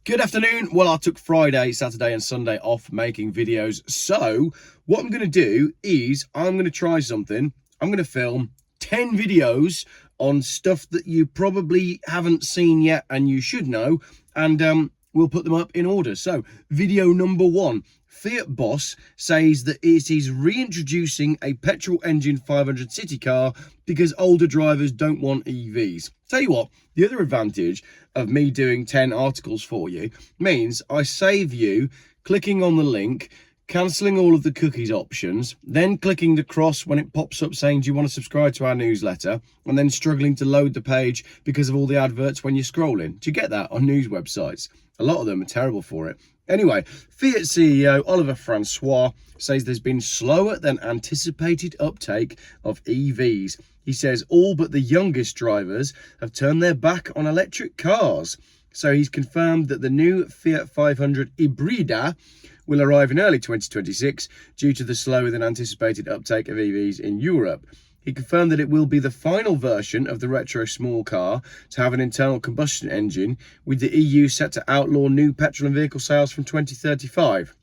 Good afternoon. Well, I took Friday, Saturday and Sunday off making videos. So what I'm going to do is I'm going to try something. I'm going to film 10 videos on stuff that you probably haven't seen yet and you should know. And we'll put them up in order. So video number 1. Fiat boss says that it is reintroducing a petrol engine 500 city car because older drivers don't want EVs. Tell you what, the other advantage of me doing 10 articles for you means I save you clicking on the link, cancelling all of the cookies options, then clicking the cross when it pops up saying, do you want to subscribe to our newsletter? And then struggling to load the page because of all the adverts when you're scrolling. Do you get that on news websites? A lot of them are terrible for it. Anyway, Fiat CEO Oliver Francois says there's been slower than anticipated uptake of EVs. He says all but the youngest drivers have turned their back on electric cars. So he's confirmed that the new Fiat 500 Ibrida will arrive in early 2026 due to the slower than anticipated uptake of EVs in Europe. He confirmed that it will be the final version of the retro small car to have an internal combustion engine, with the EU set to outlaw new petrol and vehicle sales from 2035.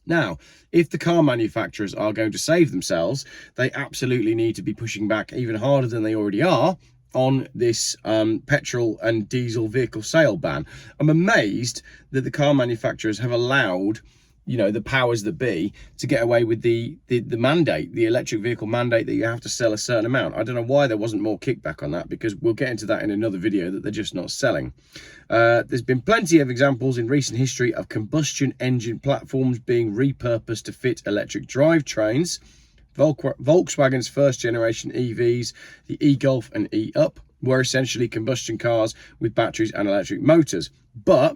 Now, if the car manufacturers are going to save themselves, they absolutely need to be pushing back even harder than they already are on this petrol and diesel vehicle sale ban. I'm amazed that the car manufacturers have allowed, you know, the powers that be to get away with the mandate, the electric vehicle mandate that you have to sell a certain amount. I don't know why there wasn't more kickback on that, because we'll get into that in another video, that they're just not selling. There's been plenty of examples in recent history of combustion engine platforms being repurposed to fit electric drivetrains. Volkswagen's first generation EVs, the e-Golf and e-Up, were essentially combustion cars with batteries and electric motors. But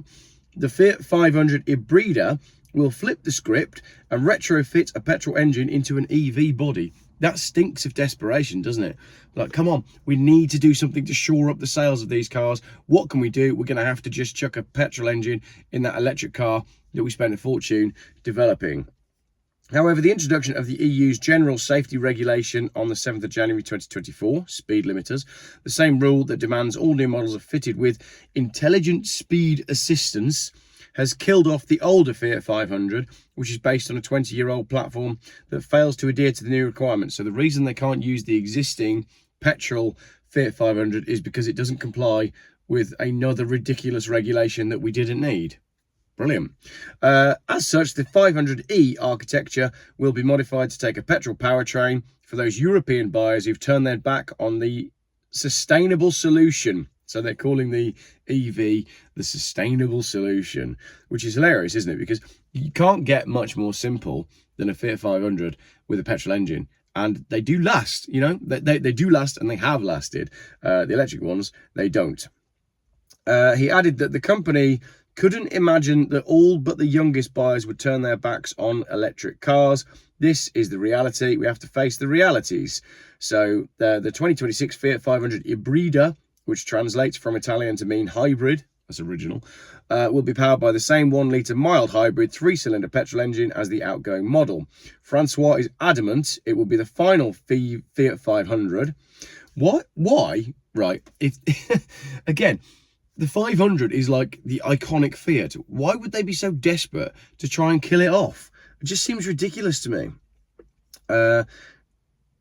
the Fiat 500 Ibrida will flip the script and retrofit a petrol engine into an EV body. That stinks of desperation, doesn't it? Like, come on, we need to do something to shore up the sales of these cars. What can we do? We're going to have to just chuck a petrol engine in that electric car that we spent a fortune developing. However, the introduction of the EU's General Safety Regulation on the 7th of January 2024, speed limiters, the same rule that demands all new models are fitted with intelligent speed assistance, has killed off the older Fiat 500, which is based on a 20-year-old platform that fails to adhere to the new requirements. So the reason they can't use the existing petrol Fiat 500 is because it doesn't comply with another ridiculous regulation that we didn't need. Brilliant. As such, the 500e architecture will be modified to take a petrol powertrain for those European buyers who've turned their back on the sustainable solution. So they're calling the EV the sustainable solution, which is hilarious, isn't it? Because you can't get much more simple than a Fiat 500 with a petrol engine. And they do last, you know, they do last, and they have lasted. The electric ones, they don't. He added that the company couldn't imagine that all but the youngest buyers would turn their backs on electric cars. This is the reality. We have to face the realities. So the 2026 Fiat 500 Ibrida, which translates from Italian to mean hybrid, that's original, will be powered by the same 1-litre mild hybrid 3-cylinder petrol engine as the outgoing model. Francois is adamant it will be the final Fiat 500. What? Why? Right. Again, the 500 is like the iconic Fiat. Why would they be so desperate to try and kill it off? It just seems ridiculous to me. And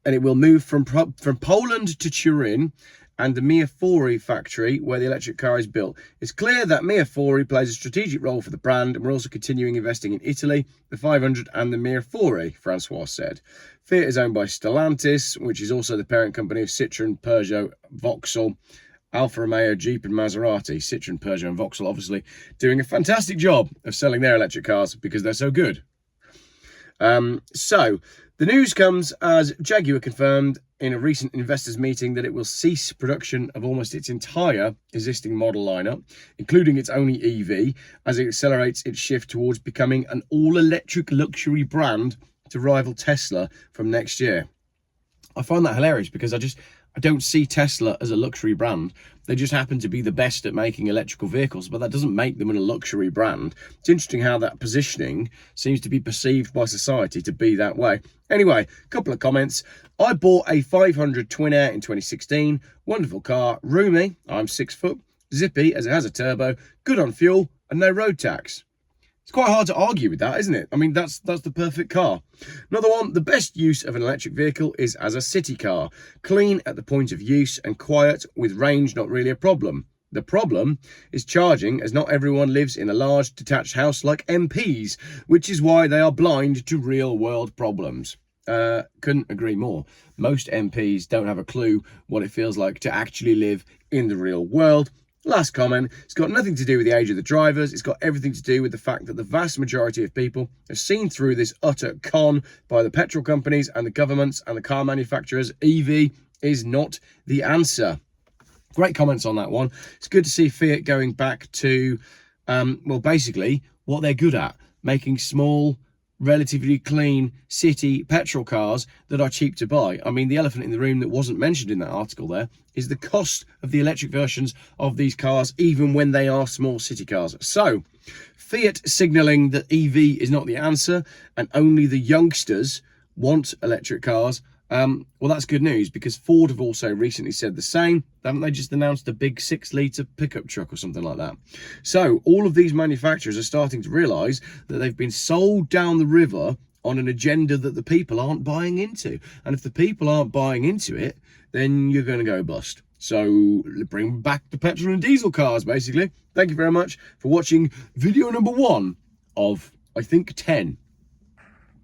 it will move from Poland to Turin and the Mirafiori factory where the electric car is built. It's clear that Mirafiori plays a strategic role for the brand, and we're also continuing investing in Italy, the 500 and the Mirafiori, Francois said. Fiat is owned by Stellantis, which is also the parent company of Citroën, Peugeot, Vauxhall, Alfa Romeo, Jeep and Maserati. Citroën, Peugeot and Vauxhall obviously doing a fantastic job of selling their electric cars because they're so good. So the news comes as Jaguar confirmed in a recent investors meeting that it will cease production of almost its entire existing model lineup, including its only EV, as it accelerates its shift towards becoming an all-electric luxury brand to rival Tesla from next year. I find that hilarious because I don't see Tesla as a luxury brand. They just happen to be the best at making electrical vehicles, but that doesn't make them a luxury brand. It's interesting how that positioning seems to be perceived by society to be that way. Anyway, a couple of comments. I bought a 500 Twin Air in 2016. Wonderful car, roomy, I'm 6 foot, zippy as it has a turbo, good on fuel, and no road tax. It's quite hard to argue with that, isn't it? I mean, that's the perfect car. Another one, the best use of an electric vehicle is as a city car. Clean at the point of use and quiet, with range not really a problem. The problem is charging, as not everyone lives in a large detached house like MPs, which is why they are blind to real world problems. Couldn't agree more. Most MPs don't have a clue what it feels like to actually live in the real world. Last comment, it's got nothing to do with the age of the drivers. It's got everything to do with the fact that the vast majority of people have seen through this utter con by the petrol companies and the governments and the car manufacturers. EV is not the answer. Great comments on that one. It's good to see Fiat going back to, well, basically what they're good at, making small, relatively clean city petrol cars that are cheap to buy. I mean, the elephant in the room that wasn't mentioned in that article there is the cost of the electric versions of these cars, even when they are small city cars. So Fiat signalling that EV is not the answer and only the youngsters want electric cars. Well, that's good news, because Ford have also recently said the same. Haven't they just announced a big 6-litre pickup truck or something like that? So all of these manufacturers are starting to realise that they've been sold down the river on an agenda that the people aren't buying into. And if the people aren't buying into it, then you're going to go bust. So bring back the petrol and diesel cars, basically. Thank you very much for watching video number 1 of, I think, 10.